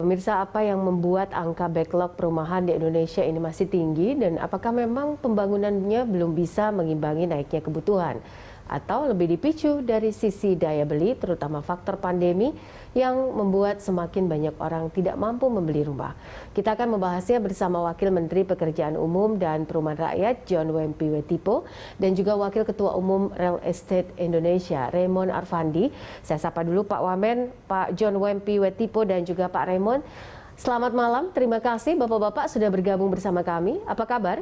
Pemirsa, apa yang membuat angka backlog perumahan di Indonesia ini masih tinggi dan apakah memang pembangunannya belum bisa mengimbangi naiknya kebutuhan? Atau lebih dipicu dari sisi daya beli, terutama faktor pandemi yang membuat semakin banyak orang tidak mampu membeli rumah. Kita akan membahasnya bersama Wakil Menteri Pekerjaan Umum dan Perumahan Rakyat John Wempi Wetipo dan juga Wakil Ketua Umum Real Estate Indonesia Raymond Arfandi. Saya sapa dulu Pak Wamen, Pak John Wempi Wetipo dan juga Pak Raymond. Selamat malam, terima kasih Bapak-Bapak sudah bergabung bersama kami. Apa kabar?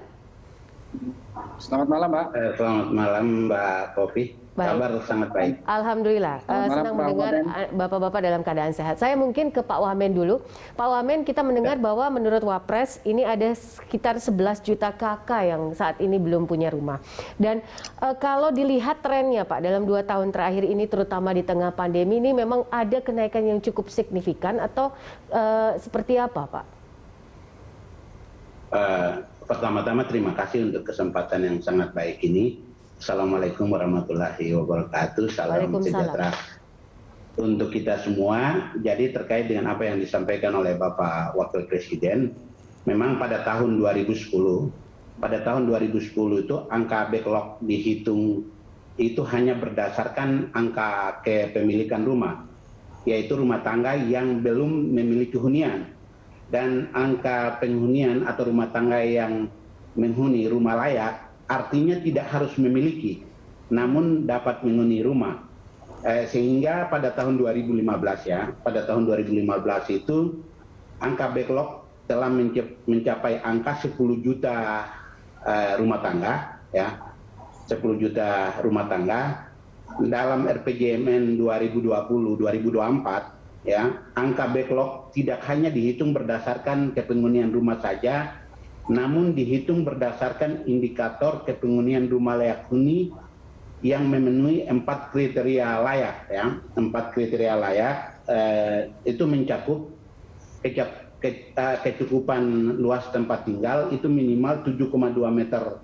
Selamat malam, Mbak. Selamat malam, Mbak Kofi. Kabar sangat baik. Alhamdulillah, senang mendengar Bapak-Bapak dalam keadaan sehat. Saya mungkin ke Pak Wamen dulu. Pak Wamen, kita mendengar bahwa menurut Wapres ini ada sekitar 11 juta KK yang saat ini belum punya rumah. Dan kalau dilihat trennya Pak, dalam 2 tahun terakhir ini terutama di tengah pandemi ini memang ada kenaikan yang cukup signifikan atau seperti apa Pak? Pertama-tama terima kasih untuk kesempatan yang sangat baik ini. Assalamualaikum warahmatullahi wabarakatuh. Salam sejahtera untuk kita semua. Jadi terkait dengan apa yang disampaikan oleh Bapak Wakil Presiden, memang pada tahun 2010 itu angka backlog dihitung itu hanya berdasarkan angka kepemilikan rumah, yaitu rumah tangga yang belum memiliki hunian. Dan angka penghunian atau rumah tangga yang menghuni rumah layak artinya tidak harus memiliki, namun dapat menghuni rumah. Sehingga pada tahun 2015 itu angka backlog telah mencapai angka 10 juta rumah tangga, ya, 10 juta rumah tangga. Dalam RPJMN 2020-2024, ya, angka backlog tidak hanya dihitung berdasarkan kepenghunian rumah saja, namun dihitung berdasarkan indikator kepenghunian rumah layak huni yang memenuhi 4 kriteria layak, ya. 4 kriteria layak itu mencakup kecukupan luas tempat tinggal itu minimal 7,2 meter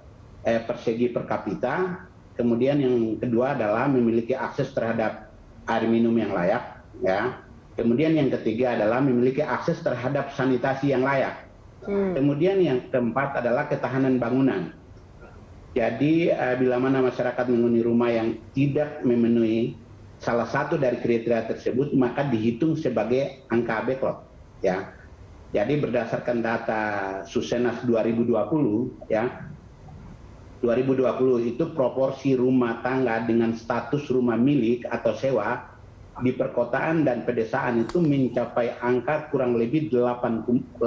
persegi per kapita. Kemudian yang kedua adalah memiliki akses terhadap air minum yang layak, ya. Kemudian yang ketiga adalah memiliki akses terhadap sanitasi yang layak. Kemudian yang keempat adalah ketahanan bangunan. Jadi bila mana masyarakat menghuni rumah yang tidak memenuhi salah satu dari kriteria tersebut, maka dihitung sebagai angka backlog, ya. Jadi berdasarkan data Susenas 2020, ya, 2020 itu proporsi rumah tangga dengan status rumah milik atau sewa di perkotaan dan pedesaan itu mencapai angka kurang lebih 80,10%.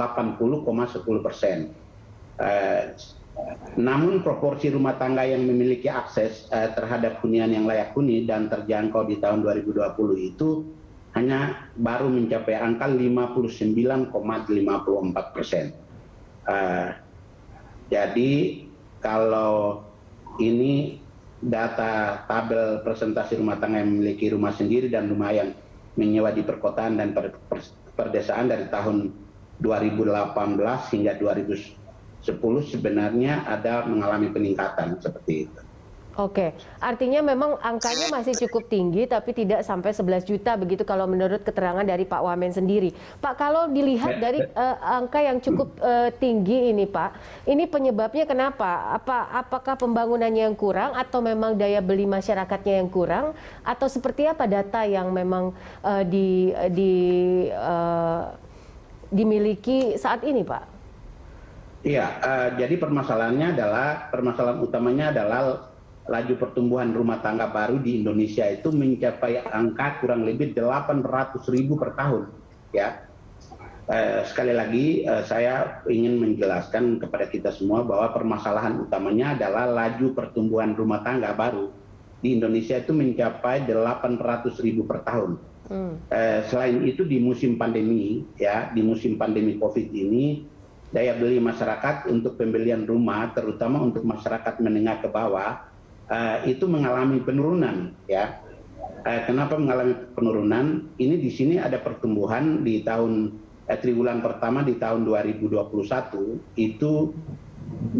Namun proporsi rumah tangga yang memiliki akses terhadap hunian yang layak huni dan terjangkau di tahun 2020 itu hanya baru mencapai angka 59,54%. Jadi kalau ini data tabel presentasi rumah tangga yang memiliki rumah sendiri dan rumah yang menyewa di perkotaan dan perdesaan dari tahun 2018 hingga 2010 sebenarnya ada mengalami peningkatan seperti itu. Oke, artinya memang angkanya masih cukup tinggi tapi tidak sampai 11 juta begitu kalau menurut keterangan dari Pak Wamen sendiri. Pak, kalau dilihat dari angka yang cukup tinggi ini Pak, ini penyebabnya kenapa? Apakah pembangunannya yang kurang atau memang daya beli masyarakatnya yang kurang atau seperti apa data yang memang dimiliki saat ini Pak? Iya, jadi permasalahan utamanya adalah laju pertumbuhan rumah tangga baru di Indonesia itu mencapai angka kurang lebih 800.000 per tahun, ya. Sekali lagi saya ingin menjelaskan kepada kita semua bahwa permasalahan utamanya adalah laju pertumbuhan rumah tangga baru di Indonesia itu mencapai 800.000 per tahun. Selain itu di musim pandemi, ya, di musim pandemi COVID ini daya beli masyarakat untuk pembelian rumah, terutama untuk masyarakat menengah ke bawah, itu mengalami penurunan, ya. Kenapa mengalami penurunan? Ini di sini ada pertumbuhan di tahun triwulan pertama di tahun 2021 itu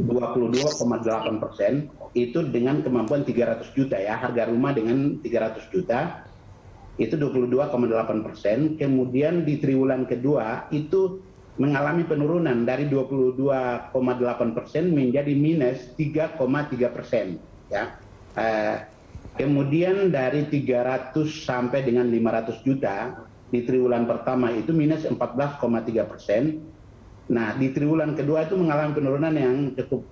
22,8%, itu dengan kemampuan 300 juta, ya, harga rumah dengan 300 juta. itu 22,8%. Kemudian di triwulan kedua itu mengalami penurunan dari 22,8% menjadi minus 3,3%. Ya. Kemudian dari 300 sampai dengan 500 juta di triwulan pertama itu minus 14,3%. Nah, di triwulan kedua itu mengalami penurunan yang cukup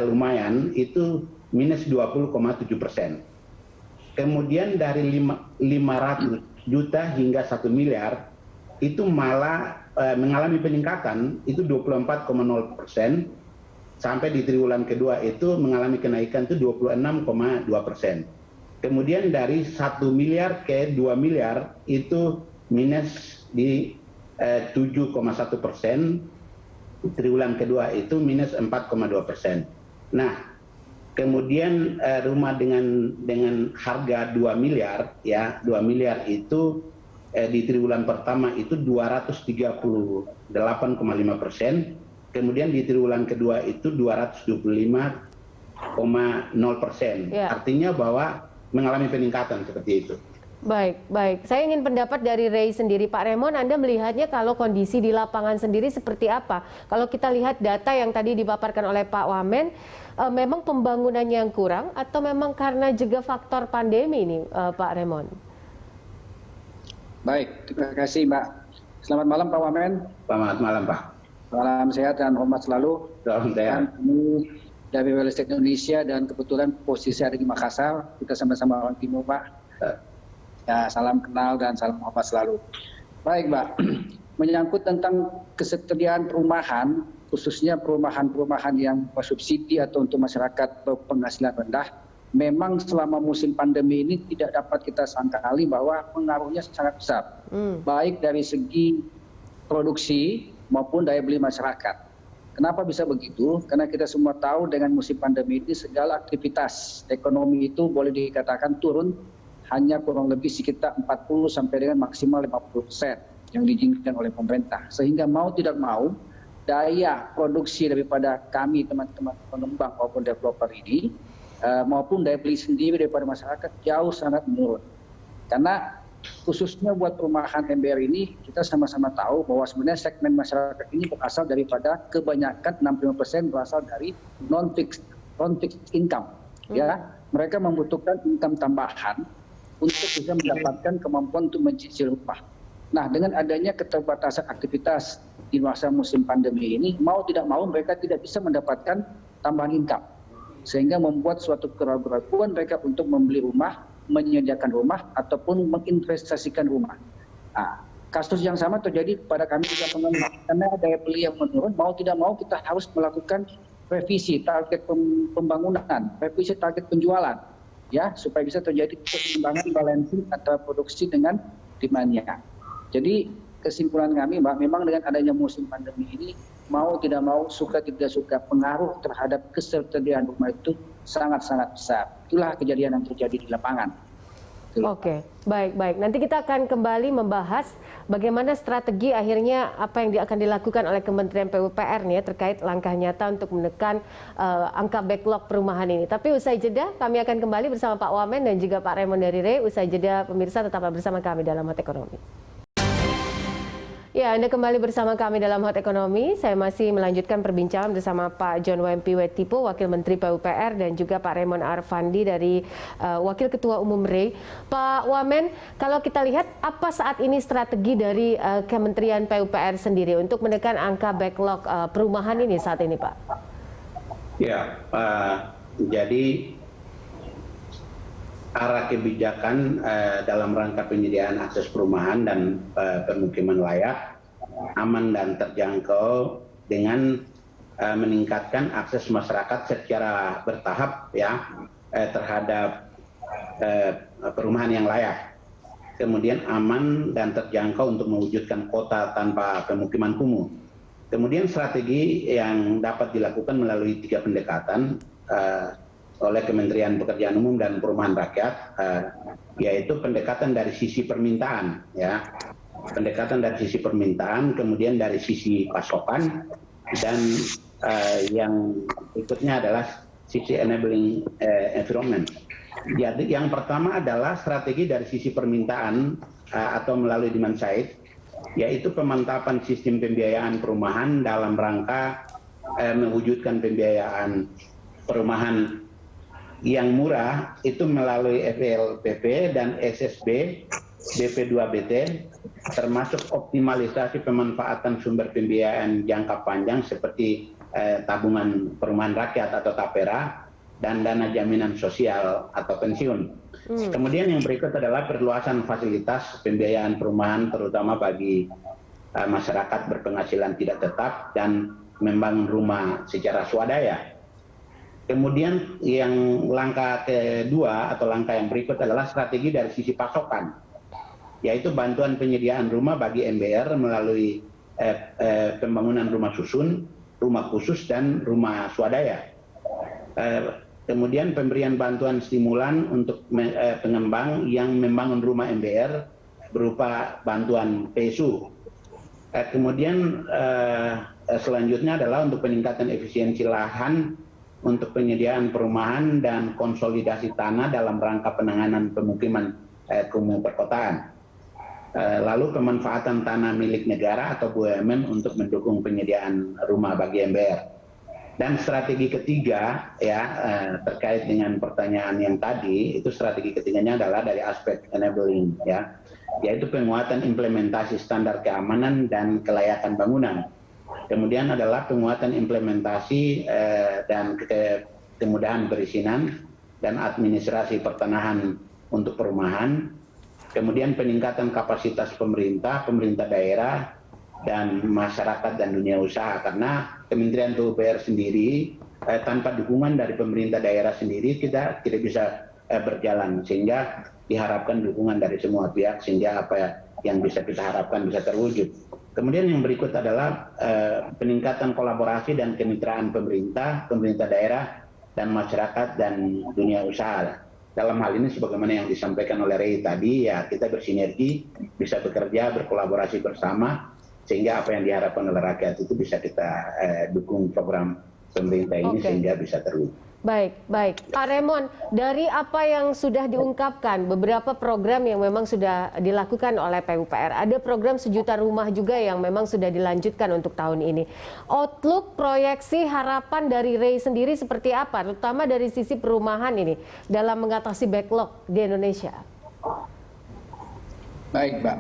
lumayan, itu minus 20,7%. Kemudian dari 500 juta hingga 1 miliar itu malah mengalami peningkatan, itu 24,0%, sampai di triwulan kedua itu mengalami kenaikan itu 26,2%. Kemudian dari 1 miliar ke 2 miliar itu minus di 7,1%, triwulan kedua itu minus 4,2%. Nah, kemudian rumah dengan harga 2 miliar, ya 2 miliar itu di triwulan pertama itu 238,5%, kemudian di triwulan kedua itu 225,0%. Ya. Artinya bahwa mengalami peningkatan seperti itu. Baik, baik. Saya ingin pendapat dari Ray sendiri. Pak Raymond, Anda melihatnya kalau kondisi di lapangan sendiri seperti apa? Kalau kita lihat data yang tadi dipaparkan oleh Pak Wamen, memang pembangunannya yang kurang atau memang karena juga faktor pandemi ini, Pak Raymond? Baik, terima kasih Mbak. Selamat malam Pak Wamen. Selamat malam Pak. Salam sehat dan hormat selalu. Salam sehat. Kami dari Real Estate Indonesia dan kebetulan posisi ada di Makassar. Kita sama-sama orang timur Pak. Ya, salam kenal dan salam hormat selalu. Baik Mbak, menyangkut tentang kesetiaan perumahan, khususnya perumahan-perumahan yang bersubsidi atau untuk masyarakat berpenghasilan rendah, memang selama musim pandemi ini tidak dapat kita sangkali bahwa pengaruhnya sangat besar, baik dari segi produksi maupun daya beli masyarakat. Kenapa bisa begitu? Karena kita semua tahu dengan musim pandemi ini segala aktivitas ekonomi itu boleh dikatakan turun, hanya kurang lebih sekitar 40 sampai dengan maksimal 50% yang diizinkan oleh pemerintah. Sehingga mau tidak mau, daya produksi daripada kami teman-teman pengembang maupun developer ini, maupun daya beli sendiri daripada masyarakat jauh sangat menurun. Karena khususnya buat perumahan MBR ini, kita sama-sama tahu bahwa sebenarnya segmen masyarakat ini berasal daripada kebanyakan 65% berasal dari non-fixed income. Ya, mereka membutuhkan income tambahan untuk bisa mendapatkan kemampuan untuk mencicil rumah. Nah, dengan adanya keterbatasan aktivitas di masa musim pandemi ini, mau tidak mau mereka tidak bisa mendapatkan tambahan income. Sehingga membuat suatu keraguan mereka untuk membeli rumah, menyediakan rumah, ataupun menginvestasikan rumah. Nah, kasus yang sama terjadi pada kami juga pengembang. Karena daya beli yang menurun, mau tidak mau kita harus melakukan revisi target pembangunan, revisi target penjualan. Ya, supaya bisa terjadi keseimbangan balancing antara produksi dengan demand-nya. Jadi kesimpulan kami Mbak, memang dengan adanya musim pandemi ini, mau tidak mau, suka tidak suka, pengaruh terhadap ketersediaan rumah itu sangat-sangat besar. Itulah kejadian yang terjadi di lapangan. Oke, baik. Nanti kita akan kembali membahas bagaimana strategi akhirnya apa yang akan dilakukan oleh Kementerian PUPR nih ya, terkait langkah nyata untuk menekan angka backlog perumahan ini. Tapi usai jeda kami akan kembali bersama Pak Wamen dan juga Pak Raymond dari Ray. Usai jeda pemirsa tetaplah bersama kami dalam Hot Ekonomi. Ya, Anda kembali bersama kami dalam Hot Ekonomi. Saya masih melanjutkan perbincangan bersama Pak John Wempi Wetipo, Wakil Menteri PUPR, dan juga Pak Raymond Arfandi dari Wakil Ketua Umum Ray. Pak Wamen, kalau kita lihat apa saat ini strategi dari Kementerian PUPR sendiri untuk menekan angka backlog perumahan ini saat ini, Pak? Ya, jadi arah kebijakan dalam rangka penyediaan akses perumahan dan permukiman layak, aman dan terjangkau dengan meningkatkan akses masyarakat secara bertahap ya terhadap perumahan yang layak. Kemudian aman dan terjangkau untuk mewujudkan kota tanpa pemukiman kumuh. Kemudian strategi yang dapat dilakukan melalui 3 pendekatan oleh Kementerian Pekerjaan Umum dan Perumahan Rakyat, yaitu pendekatan dari sisi permintaan, ya, pendekatan dari sisi permintaan, kemudian dari sisi pasokan, dan yang berikutnya adalah sisi enabling environment. Jadi yang pertama adalah strategi dari sisi permintaan atau melalui demand side, yaitu pemantapan sistem pembiayaan perumahan dalam rangka mewujudkan pembiayaan perumahan yang murah itu melalui FLPP dan SSB, BP2BT, termasuk optimalisasi pemanfaatan sumber pembiayaan jangka panjang seperti tabungan perumahan rakyat atau TAPERA dan dana jaminan sosial atau pensiun. Kemudian yang berikut adalah perluasan fasilitas pembiayaan perumahan terutama bagi masyarakat berpenghasilan tidak tetap dan membangun rumah secara swadaya. Kemudian yang langkah kedua atau langkah yang berikut adalah strategi dari sisi pasokan, yaitu bantuan penyediaan rumah bagi MBR melalui pembangunan rumah susun, rumah khusus, dan rumah swadaya. Kemudian pemberian bantuan stimulan untuk pengembang yang membangun rumah MBR berupa bantuan PSU. Kemudian selanjutnya adalah untuk peningkatan efisiensi lahan untuk penyediaan perumahan dan konsolidasi tanah dalam rangka penanganan pemukiman kumuh perkotaan. Lalu pemanfaatan tanah milik negara atau BUMN untuk mendukung penyediaan rumah bagi MBR. Dan strategi ketiga ya terkait dengan pertanyaan yang tadi, itu strategi ketiganya adalah dari aspek enabling ya, yaitu penguatan implementasi standar keamanan dan kelayakan bangunan. Kemudian adalah penguatan implementasi dan kemudahan perizinan dan administrasi pertanahan untuk perumahan. Kemudian peningkatan kapasitas pemerintah daerah, dan masyarakat dan dunia usaha. Karena Kementerian PUPR sendiri tanpa dukungan dari pemerintah daerah sendiri kita tidak bisa berjalan. Sehingga diharapkan dukungan dari semua pihak sehingga apa yang bisa kita harapkan bisa terwujud. Kemudian yang berikut adalah peningkatan kolaborasi dan kemitraan pemerintah daerah, dan masyarakat dan dunia usaha. Dalam hal ini sebagaimana yang disampaikan oleh Ray tadi, ya kita bersinergi, bisa bekerja, berkolaborasi bersama, sehingga apa yang diharapkan oleh rakyat itu bisa kita dukung program pemerintah ini sehingga bisa terwujud. Baik. Pak Raymond, dari apa yang sudah diungkapkan, beberapa program yang memang sudah dilakukan oleh PUPR, ada program 1 juta rumah juga yang memang sudah dilanjutkan untuk tahun ini. Outlook, proyeksi, harapan dari Ray sendiri seperti apa, terutama dari sisi perumahan ini dalam mengatasi backlog di Indonesia? Baik, Mbak.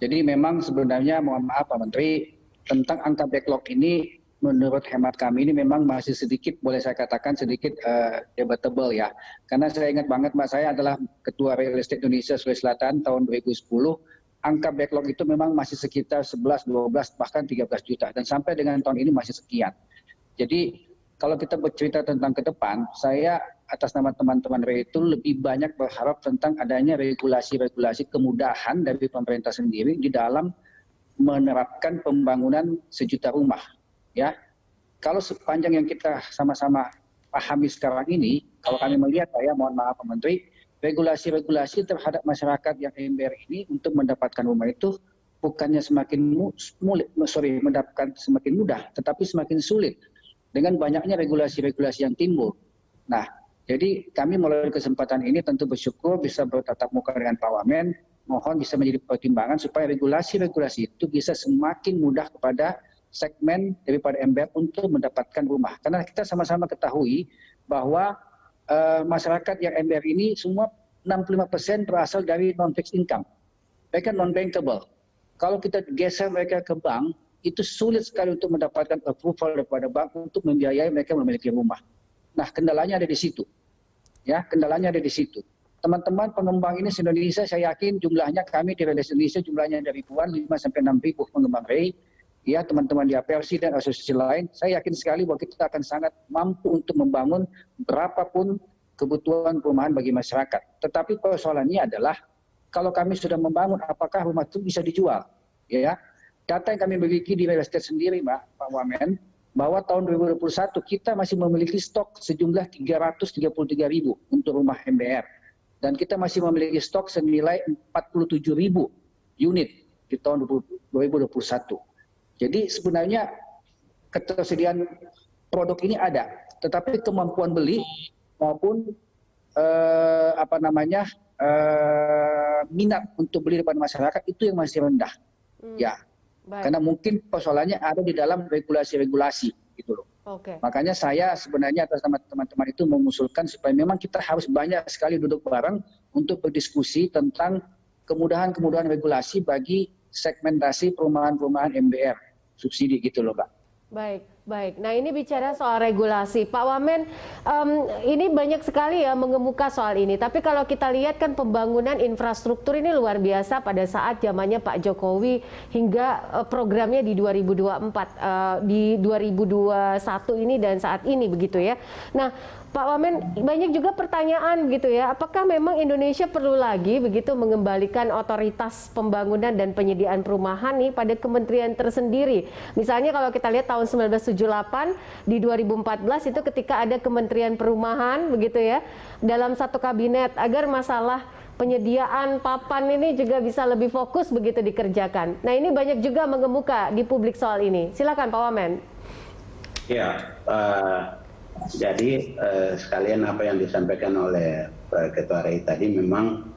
Jadi memang sebenarnya, mohon maaf Pak Menteri, tentang angka backlog ini menurut hemat kami ini memang masih sedikit, boleh saya katakan sedikit debatable ya. Karena saya ingat banget Mbak, saya adalah Ketua Real Estate Indonesia Sulawesi Selatan tahun 2010. Angka backlog itu memang masih sekitar 11, 12, bahkan 13 juta. Dan sampai dengan tahun ini masih sekian. Jadi kalau kita bercerita tentang ke depan, saya atas nama teman-teman Ray itu lebih banyak berharap tentang adanya regulasi-regulasi kemudahan dari pemerintah sendiri di dalam menerapkan pembangunan 1 juta rumah. Ya, kalau sepanjang yang kita sama-sama pahami sekarang ini, kalau kami melihat, saya mohon maaf Pak Menteri, regulasi-regulasi terhadap masyarakat yang MBR ini untuk mendapatkan rumah itu bukannya mendapatkan semakin mudah, tetapi semakin sulit dengan banyaknya regulasi-regulasi yang timbul. Nah, jadi kami melalui kesempatan ini tentu bersyukur bisa bertatap muka dengan Pak Wamen, mohon bisa menjadi pertimbangan supaya regulasi-regulasi itu bisa semakin mudah kepada segmen daripada MBR untuk mendapatkan rumah. Karena kita sama-sama ketahui bahwa masyarakat yang MBR ini semua 65% berasal dari non-fixed income. Mereka non-bankable. Kalau kita geser mereka ke bank, itu sulit sekali untuk mendapatkan approval daripada bank untuk membiayai mereka memiliki rumah. Nah, kendalanya ada di situ. Ya, kendalanya ada di situ. Teman-teman pengembang ini se-Indonesia, saya yakin jumlahnya kami di Real Estate Indonesia jumlahnya ada ribuan, 5-6 ribu pengembang Ray. Ya, teman-teman di APRC dan asosiasi lain, saya yakin sekali bahwa kita akan sangat mampu untuk membangun berapapun kebutuhan perumahan bagi masyarakat. Tetapi persoalannya adalah kalau kami sudah membangun, apakah rumah itu bisa dijual? Ya, data yang kami miliki di real estate sendiri, Pak Wamen, bahwa tahun 2021 kita masih memiliki stok sejumlah 333.000 untuk rumah MBR, dan kita masih memiliki stok senilai 47.000 unit di tahun 2021. Jadi sebenarnya ketersediaan produk ini ada, tetapi kemampuan beli maupun minat untuk beli daripada masyarakat itu yang masih rendah. Ya, Baik. karena mungkin persoalannya ada di dalam regulasi-regulasi gitu loh. Oke. Makanya saya sebenarnya atas nama teman-teman itu mengusulkan supaya memang kita harus banyak sekali duduk bareng untuk berdiskusi tentang kemudahan-kemudahan regulasi bagi segmentasi perumahan-perumahan MBR subsidi gitu loh, Pak. Baik, baik. Nah ini bicara soal regulasi, Pak Wamen, ini banyak sekali ya mengemuka soal ini. Tapi kalau kita lihat kan pembangunan infrastruktur ini luar biasa pada saat zamannya Pak Jokowi hingga programnya di 2024, di 2021 ini dan saat ini begitu ya. Nah, Pak Wamen, banyak juga pertanyaan gitu ya, apakah memang Indonesia perlu lagi begitu mengembalikan otoritas pembangunan dan penyediaan perumahan nih pada kementerian tersendiri? Misalnya kalau kita lihat tahun 1978 di 2014 itu ketika ada Kementerian Perumahan begitu ya, dalam satu kabinet agar masalah penyediaan papan ini juga bisa lebih fokus begitu dikerjakan. Nah ini banyak juga mengemuka di publik soal ini. Silakan Pak Wamen. Ya, jadi sekalian apa yang disampaikan oleh Ketua RI tadi, memang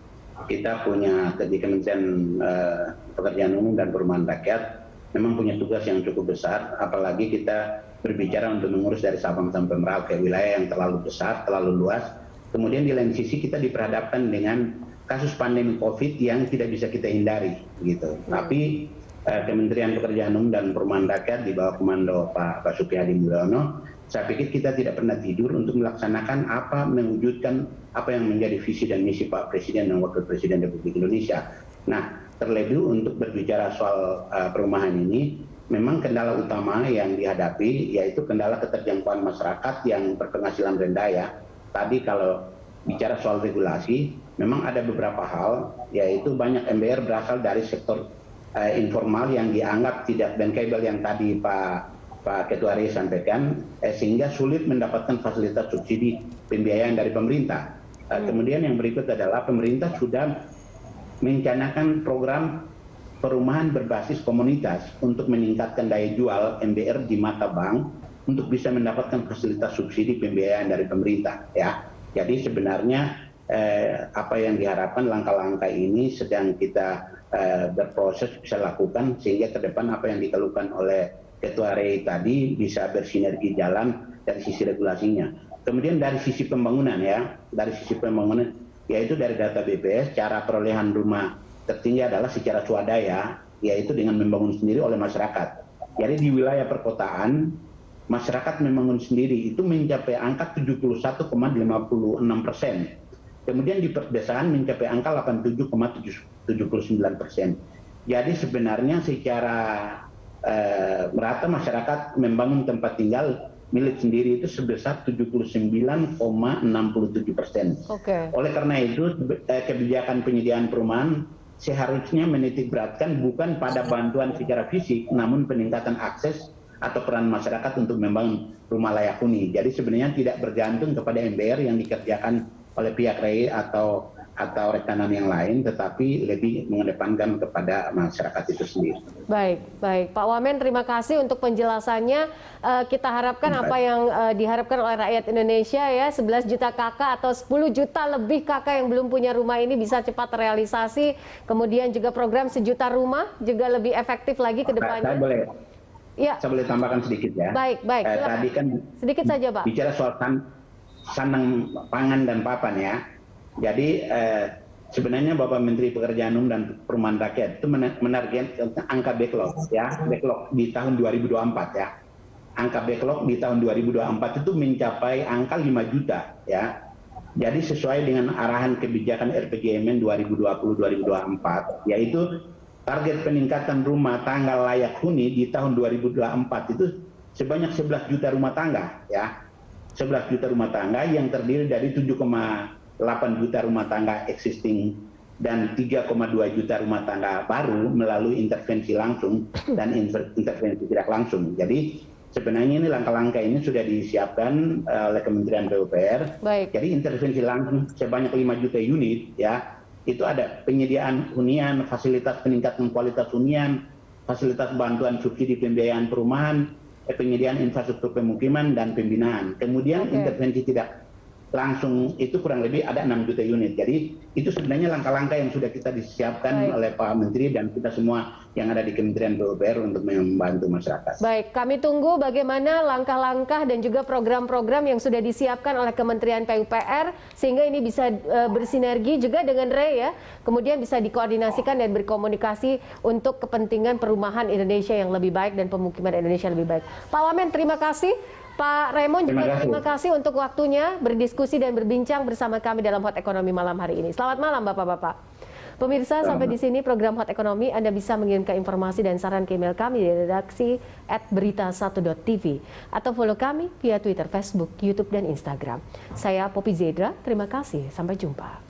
kita punya di Kementerian Pekerjaan Umum dan Perumahan Rakyat memang punya tugas yang cukup besar, apalagi kita berbicara untuk mengurus dari Sabang sampai Merauke, wilayah yang terlalu besar, terlalu luas. Kemudian di lain sisi kita diperhadapkan dengan kasus pandemi COVID yang tidak bisa kita hindari, gitu. Tapi Kementerian Pekerjaan Umum dan Perumahan Rakyat di bawah komando Pak Basuki Hadi Mulyono, saya pikir kita tidak pernah tidur untuk melaksanakan mewujudkan apa yang menjadi visi dan misi Pak Presiden dan Wakil Presiden Republik Indonesia. Nah, terlebih untuk berbicara soal perumahan ini, memang kendala utama yang dihadapi yaitu kendala keterjangkauan masyarakat yang berpenghasilan rendah ya. Tadi kalau bicara soal regulasi, memang ada beberapa hal, yaitu banyak MBR berasal dari sektor informal yang dianggap tidak bankable yang tadi Pak Ketua RI sampaikan, sehingga sulit mendapatkan fasilitas subsidi pembiayaan dari pemerintah. Kemudian yang berikut adalah pemerintah sudah merencanakan program perumahan berbasis komunitas untuk meningkatkan daya jual MBR di mata bank untuk bisa mendapatkan fasilitas subsidi pembiayaan dari pemerintah. Ya, jadi sebenarnya apa yang diharapkan langkah-langkah ini sedang kita berproses bisa lakukan sehingga ke depan apa yang dikeluhkan oleh Ketua RI tadi bisa bersinergi jalan dari sisi regulasinya. Kemudian dari sisi pembangunan ya, dari sisi pembangunan yaitu dari data BPS, cara perolehan rumah tertinggi adalah secara swadaya, yaitu dengan membangun sendiri oleh masyarakat. Jadi di wilayah perkotaan, masyarakat membangun sendiri itu mencapai angka 71,56%. Kemudian di pedesaan mencapai angka 87,79%. Jadi sebenarnya secara merata masyarakat membangun tempat tinggal milik sendiri itu sebesar 79,67%. Oleh karena itu kebijakan penyediaan perumahan seharusnya menitik beratkan bukan pada bantuan secara fisik, namun peningkatan akses atau peran masyarakat untuk membangun rumah layak huni. Jadi sebenarnya tidak bergantung kepada MBR yang dikerjakan oleh pihak RI atau rekanan yang lain, tetapi lebih mengedepankan kepada masyarakat itu sendiri. Baik, baik. Pak Wamen, terima kasih untuk penjelasannya. Kita harapkan apa yang diharapkan oleh rakyat Indonesia ya, 11 juta kakak atau 10 juta lebih kakak yang belum punya rumah ini bisa cepat terrealisasi. Kemudian juga program 1 juta rumah juga lebih efektif lagi ke depannya. Saya boleh tambahkan sedikit ya. Baik, baik. Tadi kan sedikit saja, Pak. Bicara soal sandang pangan dan papan ya. Jadi sebenarnya Bapak Menteri Pekerjaan Umum dan Perumahan Rakyat itu menargetkan angka backlog ya, backlog di tahun 2024 ya. Angka backlog di tahun 2024 itu mencapai angka 5 juta ya. Jadi sesuai dengan arahan kebijakan RPJMN 2020-2024 yaitu target peningkatan rumah tangga layak huni di tahun 2024 itu sebanyak 11 juta rumah tangga ya. 11 juta rumah tangga yang terdiri dari 7,8 juta rumah tangga existing dan 3,2 juta rumah tangga baru melalui intervensi langsung dan intervensi tidak langsung. Jadi sebenarnya ini langkah-langkah ini sudah disiapkan oleh Kementerian PUPR. Baik. Jadi intervensi langsung sebanyak 5 juta unit ya. Itu ada penyediaan hunian, fasilitas peningkatan kualitas hunian, fasilitas bantuan subsidi pembiayaan perumahan, penyediaan infrastruktur pemukiman dan pembinaan. Kemudian intervensi tidak langsung itu kurang lebih ada 6 juta unit. Jadi itu sebenarnya langkah-langkah yang sudah kita disiapkan oleh Pak Menteri dan kita semua yang ada di Kementerian PUPR untuk membantu masyarakat. Baik, kami tunggu bagaimana langkah-langkah dan juga program-program yang sudah disiapkan oleh Kementerian PUPR sehingga ini bisa bersinergi juga dengan RE ya. Kemudian bisa dikoordinasikan dan berkomunikasi untuk kepentingan perumahan Indonesia yang lebih baik dan pemukiman Indonesia lebih baik. Pak Wamen, terima kasih. Pak Raymond juga terima kasih untuk waktunya berdiskusi dan berbincang bersama kami dalam Hot Ekonomi malam hari ini. Selamat malam Bapak-Bapak. Pemirsa, sampai di sini program Hot Ekonomi. Anda bisa mengirimkan informasi dan saran ke email kami di redaksi @berita1.tv atau follow kami via Twitter, Facebook, YouTube, dan Instagram. Saya Poppy Zedra, terima kasih. Sampai jumpa.